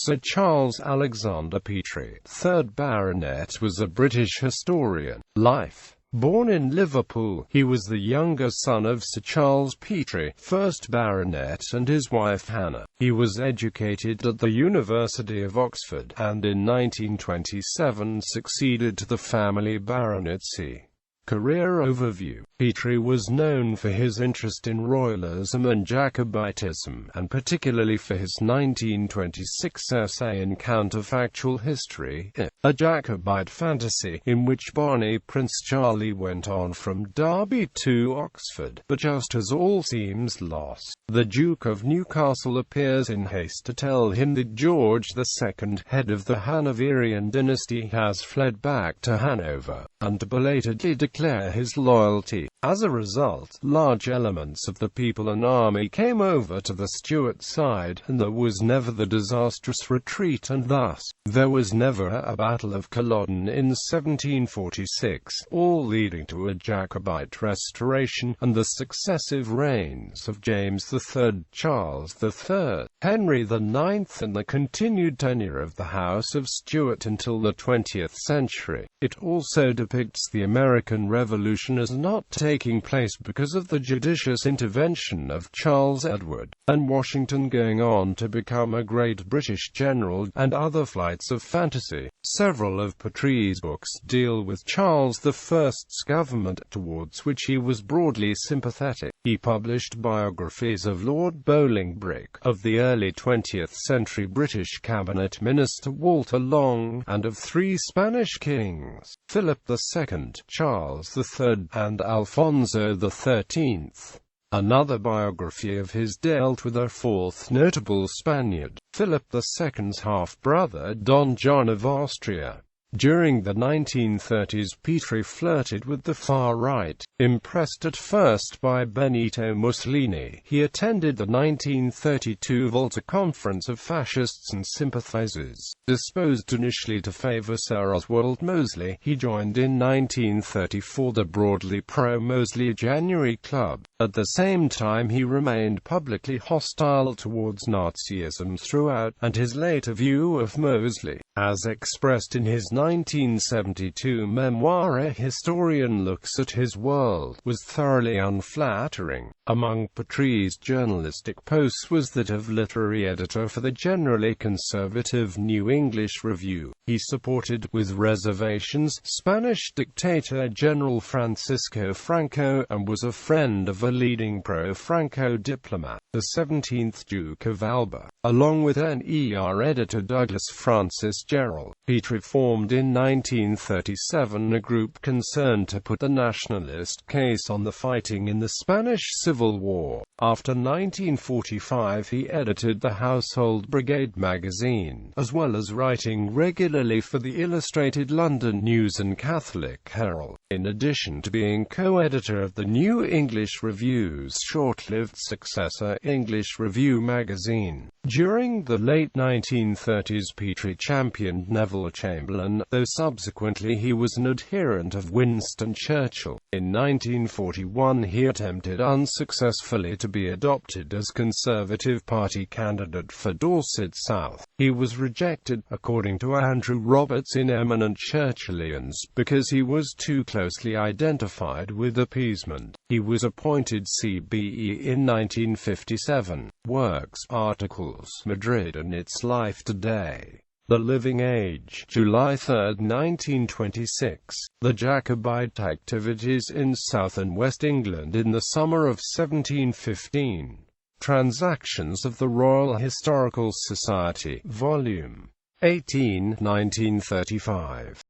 Sir Charles Alexander Petrie, 3rd Baronet, was a British historian. Life. Born in Liverpool, he was the younger son of Sir Charles Petrie, 1st Baronet, and his wife Hannah. He was educated at the University of Oxford, and in 1927 succeeded to the family baronetcy. Career overview. Petrie was known for his interest in Royalism and Jacobitism, and particularly for his 1926 essay in Counterfactual History, a Jacobite fantasy, in which Barney Prince Charlie went on from Derby to Oxford. But just as all seems lost, the Duke of Newcastle appears in haste to tell him that George II, head of the Hanoverian dynasty, has fled back to Hanover, and to belatedly declare his loyalty. As a result, large elements of the people and army came over to the Stuart side, and there was never the disastrous retreat, and thus, there was never a Battle of Culloden in 1746, all leading to a Jacobite restoration, and the successive reigns of James III, Charles III, Henry IX, and the continued tenure of the House of Stuart until the 20th century. It also depicts the American Revolution as not taking place because of the judicious intervention of Charles Edward, and Washington going on to become a great British general, and other flights of fantasy. Several of Petrie's books deal with Charles I's government, towards which he was broadly sympathetic. He published biographies of Lord Bolingbroke, of the early 20th century British cabinet minister Walter Long, and of 3 Spanish kings, Philip II, Charles III, and Alfonso XIII. Another biography of his dealt with a 4th notable Spaniard, Philip II's half-brother Don John of Austria. During the 1930s, Petrie flirted with the far right. Impressed at first by Benito Mussolini, he attended the 1932 Volta Conference of Fascists and Sympathizers. Disposed initially to favor Sir Oswald Mosley, he joined in 1934 the broadly pro-Mosley January Club. At the same time, he remained publicly hostile towards Nazism throughout, and his later view of Mosley, as expressed in his 1972 memoir A Historian Looks at His World, was thoroughly unflattering. Among Petrie's journalistic posts was that of literary editor for the generally conservative New English Review. He supported, with reservations, Spanish dictator General Francisco Franco, and was a friend of a leading pro-Franco diplomat, the 17th Duke of Alba, along with NER editor Douglas Francis Gerald. Petrie formed in 1937 a group concerned to put the nationalist case on the fighting in the Spanish Civil War. After 1945 he edited the Household Brigade magazine, as well as writing regularly for the Illustrated London News and Catholic Herald, in addition to being co-editor of the New English Review's short-lived successor, English Review magazine. During the late 1930s, Petrie championed Neville Chamberlain, though subsequently he was an adherent of Winston Churchill. In 1941 he attempted unsuccessfully to be adopted as Conservative Party candidate for Dorset South. He was rejected, according to Andrew Roberts in Eminent Churchillians, because he was too closely identified with appeasement. He was appointed CBE in 1957. Works, articles, Madrid and Its Life Today. The Living Age, July 3, 1926. The Jacobite activities in South and West England in the summer of 1715. Transactions of the Royal Historical Society, Volume 18, 1935.